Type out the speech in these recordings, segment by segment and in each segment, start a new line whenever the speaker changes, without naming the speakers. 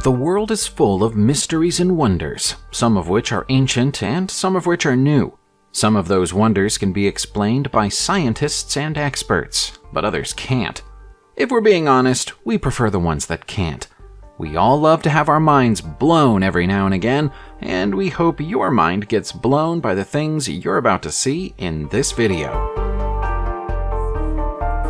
The world is full of mysteries and wonders, some of which are ancient and some of which are new. Some of those wonders can be explained by scientists and experts, but others can't. If we're being honest, we prefer the ones that can't. We all love to have our minds blown every now and again, and we hope your mind gets blown by the things you're about to see in this video.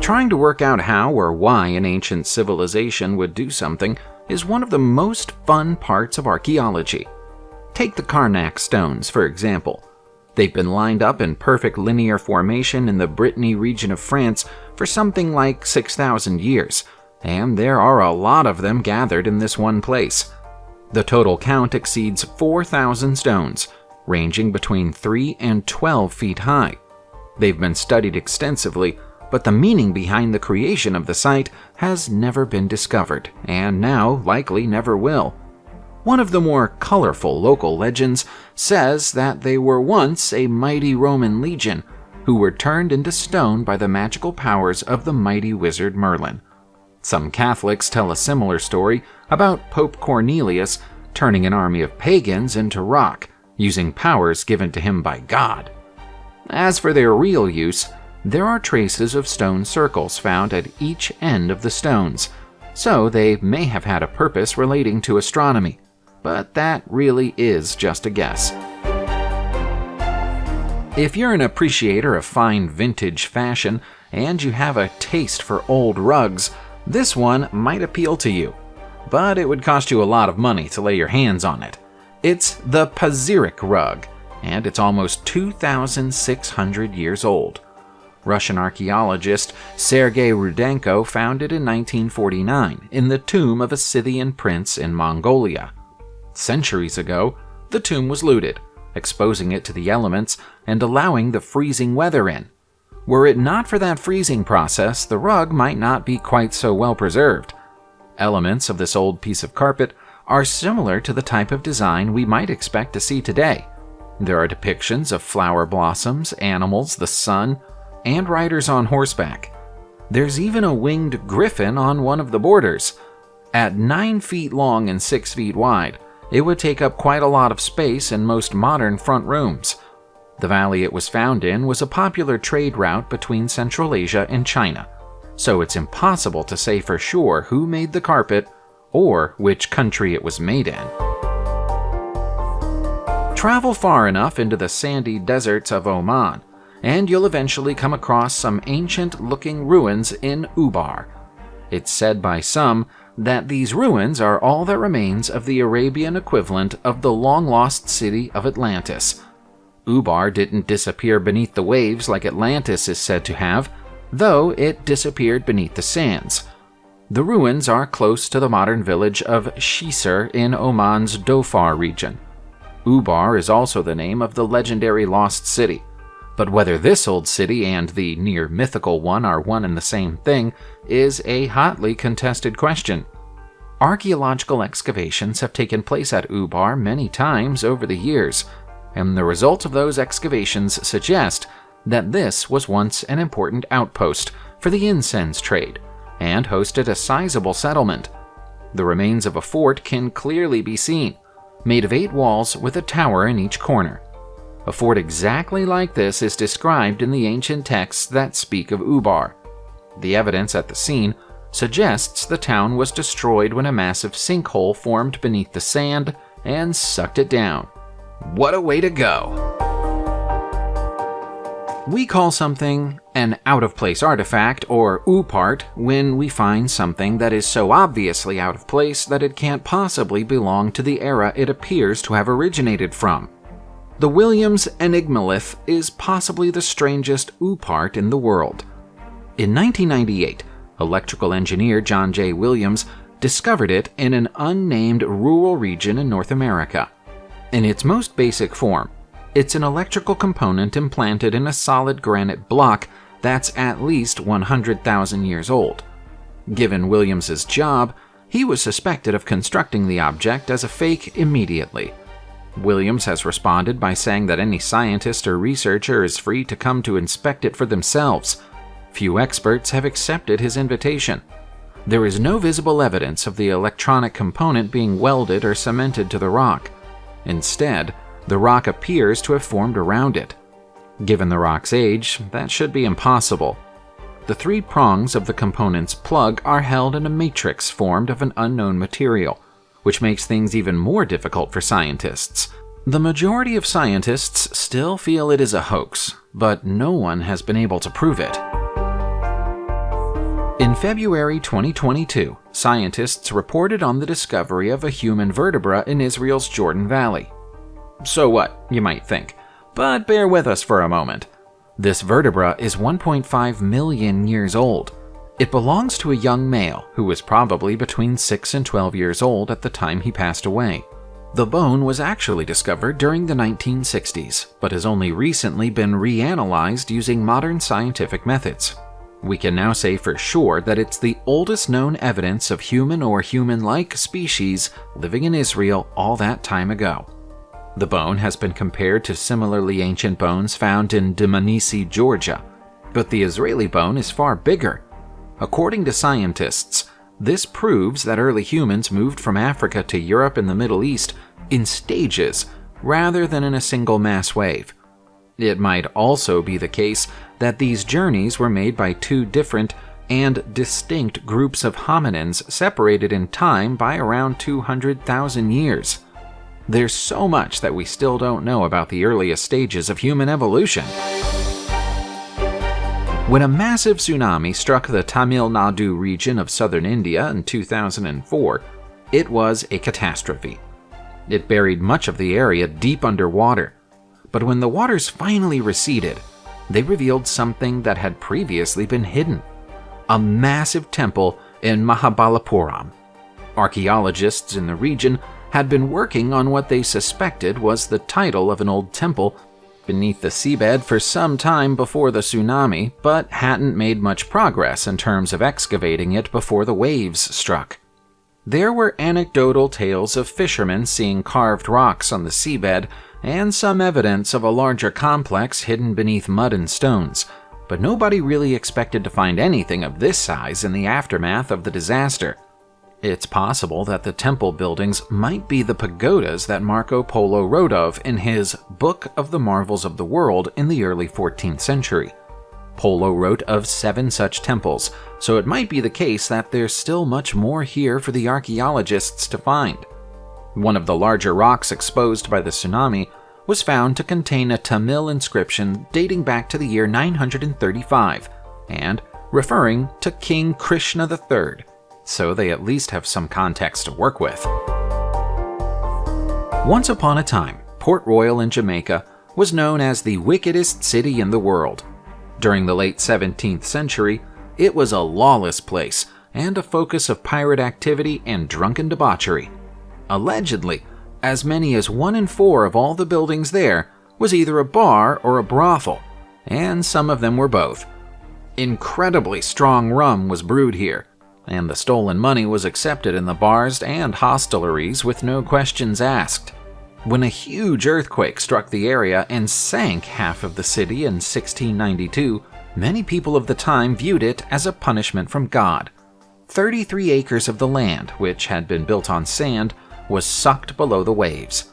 Trying to work out how or why an ancient civilization would do something is one of the most fun parts of archaeology. Take the Carnac Stones, for example. They've been lined up in perfect linear formation in the Brittany region of France for something like 6,000 years, and there are a lot of them gathered in this one place. The total count exceeds 4,000 stones, ranging between 3 and 12 feet high. They've been studied extensively, but the meaning behind the creation of the site has never been discovered, and now likely never will. One of the more colorful local legends says that they were once a mighty Roman legion who were turned into stone by the magical powers of the mighty wizard Merlin. Some Catholics tell a similar story about Pope Cornelius turning an army of pagans into rock, using powers given to him by God. As for their real use, there are traces of stone circles found at each end of the stones, so they may have had a purpose relating to astronomy, but that really is just a guess. If you're an appreciator of fine vintage fashion and you have a taste for old rugs, this one might appeal to you, but it would cost you a lot of money to lay your hands on it. It's the Pazyryk rug, and it's almost 2,600 years old. Russian archaeologist Sergei Rudenko found it in 1949 in the tomb of a Scythian prince in Mongolia. Centuries ago, the tomb was looted, exposing it to the elements and allowing the freezing weather in. Were it not for that freezing process, the rug might not be quite so well preserved. Elements of this old piece of carpet are similar to the type of design we might expect to see today. There are depictions of flower blossoms, animals, the sun, and riders on horseback. There's even a winged griffin on one of the borders. At 9 feet long and 6 feet wide, it would take up quite a lot of space in most modern front rooms. The valley it was found in was a popular trade route between Central Asia and China, so it's impossible to say for sure who made the carpet or which country it was made in. Travel far enough into the sandy deserts of Oman, and you'll eventually come across some ancient-looking ruins in Ubar. It's said by some that these ruins are all that remains of the Arabian equivalent of the long-lost city of Atlantis. Ubar didn't disappear beneath the waves like Atlantis is said to have, though it disappeared beneath the sands. The ruins are close to the modern village of Shisar in Oman's Dhofar region. Ubar is also the name of the legendary lost city. But whether this old city and the near-mythical one are one and the same thing is a hotly contested question. Archaeological excavations have taken place at Ubar many times over the years, and the results of those excavations suggest that this was once an important outpost for the incense trade and hosted a sizable settlement. The remains of a fort can clearly be seen, made of 8 walls with a tower in each corner. A fort exactly like this is described in the ancient texts that speak of Ubar. The evidence at the scene suggests the town was destroyed when a massive sinkhole formed beneath the sand and sucked it down. What a way to go! We call something an out-of-place artifact, or upart, when we find something that is so obviously out of place that it can't possibly belong to the era it appears to have originated from. The Williams Enigmaith is possibly the strangest upart in the world. In 1998, electrical engineer John J. Williams discovered it in an unnamed rural region in North America. In its most basic form, it's an electrical component implanted in a solid granite block that's at least 100,000 years old. Given Williams's job, he was suspected of constructing the object as a fake immediately. Williams has responded by saying that any scientist or researcher is free to come to inspect it for themselves. Few experts have accepted his invitation. there is no visible evidence of the electronic component being welded or cemented to the rock. Instead, the rock appears to have formed around it. Given the rock's age, that should be impossible. The three prongs of the component's plug are held in a matrix formed of an unknown material, which makes things even more difficult for scientists. The majority of scientists still feel it is a hoax, but no one has been able to prove it. In February 2022, scientists reported on the discovery of a human vertebra in Israel's Jordan Valley. So what, you might think, but bear with us for a moment. This vertebra is 1.5 million years old. It belongs to a young male who was probably between 6 and 12 years old at the time he passed away. The bone was actually discovered during the 1960s, but has only recently been reanalyzed using modern scientific methods. We can now say for sure that it's the oldest known evidence of human or human-like species living in Israel all that time ago. The bone has been compared to similarly ancient bones found in Dmanisi, Georgia, but the Israeli bone is far bigger. According to scientists, this proves that early humans moved from Africa to Europe and the Middle East in stages rather than in a single mass wave. It might also be the case that these journeys were made by two different and distinct groups of hominins separated in time by around 200,000 years. There's so much that we still don't know about the earliest stages of human evolution. When a massive tsunami struck the Tamil Nadu region of southern India in 2004, it was a catastrophe. It buried much of the area deep underwater, but when the waters finally receded, they revealed something that had previously been hidden: a massive temple in Mahabalipuram. Archaeologists in the region had been working on what they suspected was the title of an old temple beneath the seabed for some time before the tsunami, but hadn't made much progress in terms of excavating it before the waves struck. There were anecdotal tales of fishermen seeing carved rocks on the seabed and some evidence of a larger complex hidden beneath mud and stones, but nobody really expected to find anything of this size in the aftermath of the disaster. It's possible that the temple buildings might be the pagodas that Marco Polo wrote of in his Book of the Marvels of the World in the early 14th century. Polo wrote of 7 such temples, so it might be the case that there's still much more here for the archaeologists to find. One of the larger rocks exposed by the tsunami was found to contain a Tamil inscription dating back to the year 935 and referring to King Krishna III, so they at least have some context to work with. Once upon a time, Port Royal in Jamaica was known as the wickedest city in the world. During the late 17th century, it was a lawless place and a focus of pirate activity and drunken debauchery. Allegedly, as many as 1 in 4 of all the buildings there was either a bar or a brothel, and some of them were both. Incredibly strong rum was brewed here, and the stolen money was accepted in the bars and hostelries with no questions asked. When a huge earthquake struck the area and sank half of the city in 1692, many people of the time viewed it as a punishment from God. 33 acres of the land, which had been built on sand, was sucked below the waves.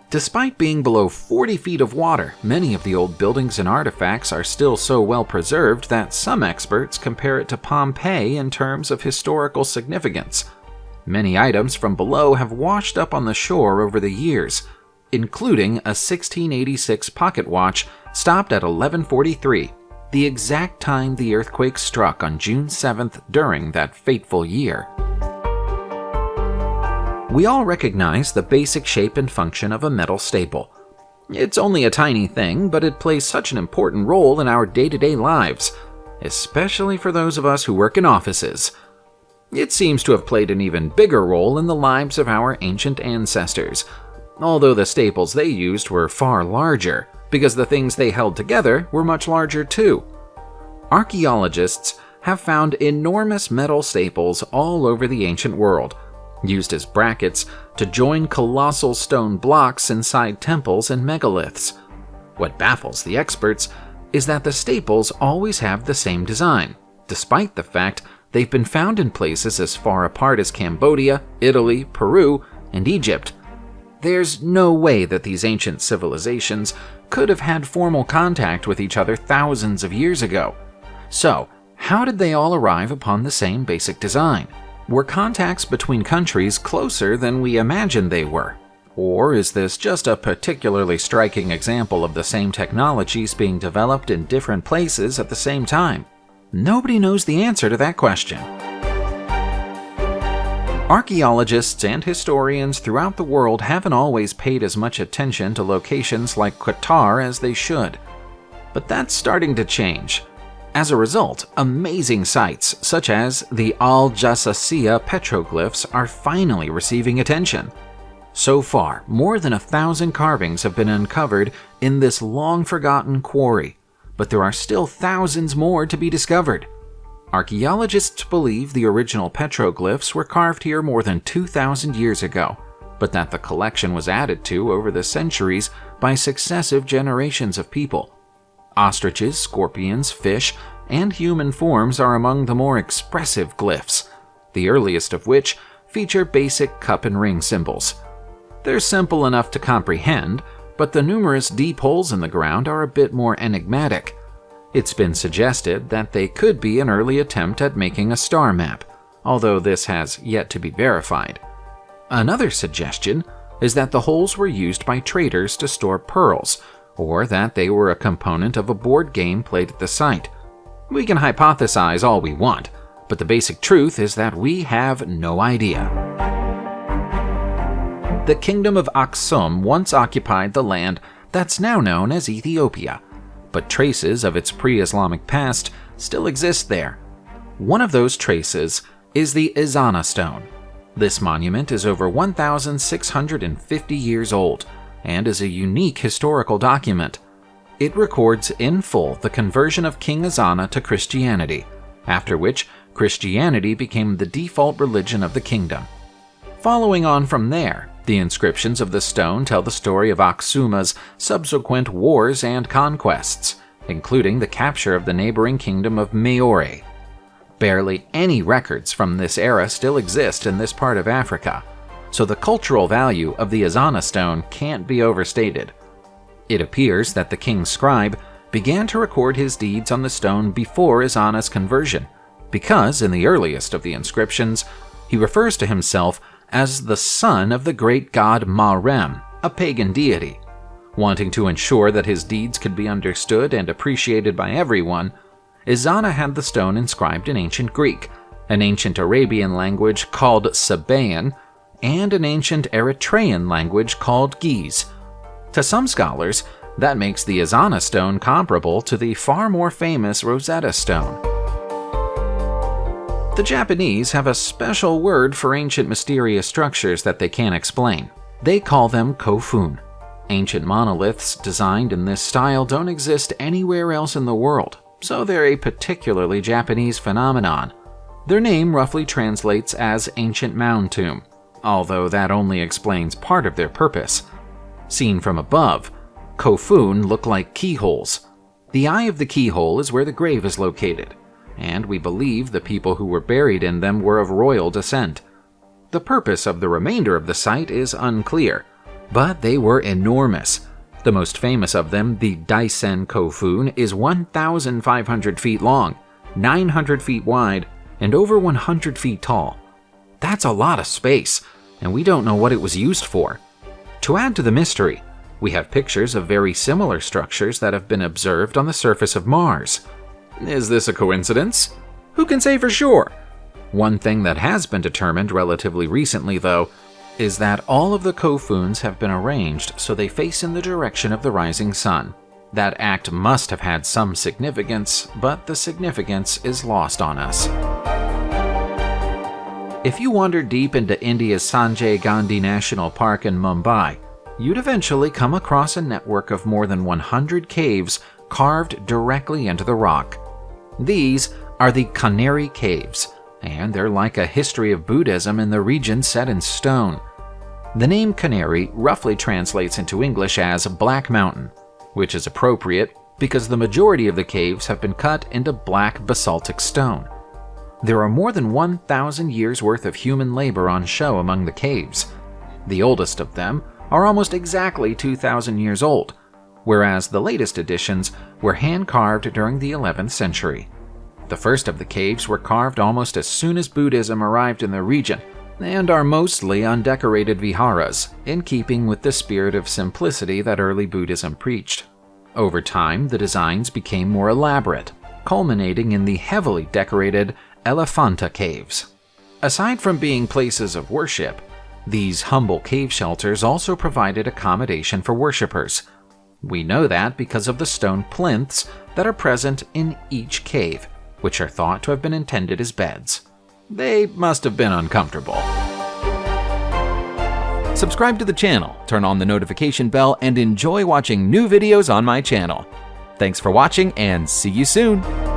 Despite being below 40 feet of water, many of the old buildings and artifacts are still so well preserved that some experts compare it to Pompeii in terms of historical significance. Many items from below have washed up on the shore over the years, including a 1686 pocket watch stopped at 11:43, the exact time the earthquake struck on June 7th during that fateful year. We all recognize the basic shape and function of a metal staple. It's only a tiny thing, but it plays such an important role in our day-to-day lives, especially for those of us who work in offices. It seems to have played an even bigger role in the lives of our ancient ancestors, although the staples they used were far larger, because the things they held together were much larger too. Archaeologists have found enormous metal staples all over the ancient world, used as brackets to join colossal stone blocks inside temples and megaliths. What baffles the experts is that the staples always have the same design, despite the fact they've been found in places as far apart as Cambodia, Italy, Peru, and Egypt. There's no way that these ancient civilizations could have had formal contact with each other thousands of years ago. So, how did they all arrive upon the same basic design? Were contacts between countries closer than we imagined they were? Or is this just a particularly striking example of the same technologies being developed in different places at the same time? Nobody knows the answer to that question. Archaeologists and historians throughout the world haven't always paid as much attention to locations like Qatar as they should. But that's starting to change. As a result, amazing sites such as the Al-Jassasiyah petroglyphs are finally receiving attention. So far, more than 1,000 carvings have been uncovered in this long-forgotten quarry, but there are still thousands more to be discovered. Archaeologists believe the original petroglyphs were carved here more than 2,000 years ago, but that the collection was added to over the centuries by successive generations of people. Ostriches, scorpions, fish, and human forms are among the more expressive glyphs, the earliest of which feature basic cup and ring symbols. They're simple enough to comprehend, but the numerous deep holes in the ground are a bit more enigmatic. It's been suggested that they could be an early attempt at making a star map, although this has yet to be verified. Another suggestion is that the holes were used by traders to store pearls, or that they were a component of a board game played at the site. We can hypothesize all we want, but the basic truth is that we have no idea. The kingdom of Aksum once occupied the land that's now known as Ethiopia, but traces of its pre-Islamic past still exist there. One of those traces is the Azana Stone. This monument is over 1,650 years old and is a unique historical document. It records in full the conversion of King Azana to Christianity, after which Christianity became the default religion of the kingdom. Following on from there, the inscriptions of the stone tell the story of Aksuma's subsequent wars and conquests, including the capture of the neighboring kingdom of Maore. Barely any records from this era still exist in this part of Africa, so the cultural value of the Azana stone can't be overstated. It appears that the king's scribe began to record his deeds on the stone before Azana's conversion, because in the earliest of the inscriptions, he refers to himself as the son of the great god Ma-Rem, a pagan deity. Wanting to ensure that his deeds could be understood and appreciated by everyone, Azana had the stone inscribed in ancient Greek, an ancient Arabian language called Sabaean, and an ancient Eritrean language called Ge'ez. To some scholars, that makes the Azana stone comparable to the far more famous Rosetta Stone. The Japanese have a special word for ancient mysterious structures that they can't explain. They call them Kofun. Ancient monoliths designed in this style don't exist anywhere else in the world, so they're a particularly Japanese phenomenon. Their name roughly translates as ancient mound tomb, although that only explains part of their purpose. Seen from above, Kofun look like keyholes. The eye of the keyhole is where the grave is located, and we believe the people who were buried in them were of royal descent. The purpose of the remainder of the site is unclear, but they were enormous. The most famous of them, the Daisen Kofun, is 1,500 feet long, 900 feet wide, and over 100 feet tall. That's a lot of space, and we don't know what it was used for. To add to the mystery, we have pictures of very similar structures that have been observed on the surface of Mars. Is this a coincidence? Who can say for sure? One thing that has been determined relatively recently, though, is that all of the Kofuns have been arranged so they face in the direction of the rising sun. That act must have had some significance, but the significance is lost on us. If you wander deep into India's Sanjay Gandhi National Park in Mumbai, you'd eventually come across a network of more than 100 caves carved directly into the rock. These are the Canary Caves, and they're like a history of Buddhism in the region set in stone. The name Canary roughly translates into English as Black Mountain, which is appropriate because the majority of the caves have been cut into black basaltic stone. There are more than 1,000 years' worth of human labor on show among the caves. The oldest of them are almost exactly 2,000 years old, whereas the latest additions were hand-carved during the 11th century. The first of the caves were carved almost as soon as Buddhism arrived in the region, and are mostly undecorated viharas, in keeping with the spirit of simplicity that early Buddhism preached. Over time, the designs became more elaborate, culminating in the heavily decorated Elephanta Caves. Aside from being places of worship, these humble cave shelters also provided accommodation for worshippers. We know that because of the stone plinths that are present in each cave, which are thought to have been intended as beds. They must have been uncomfortable.
Subscribe to the channel, turn on the notification bell, and enjoy watching new videos on my channel. Thanks for watching, and see you soon!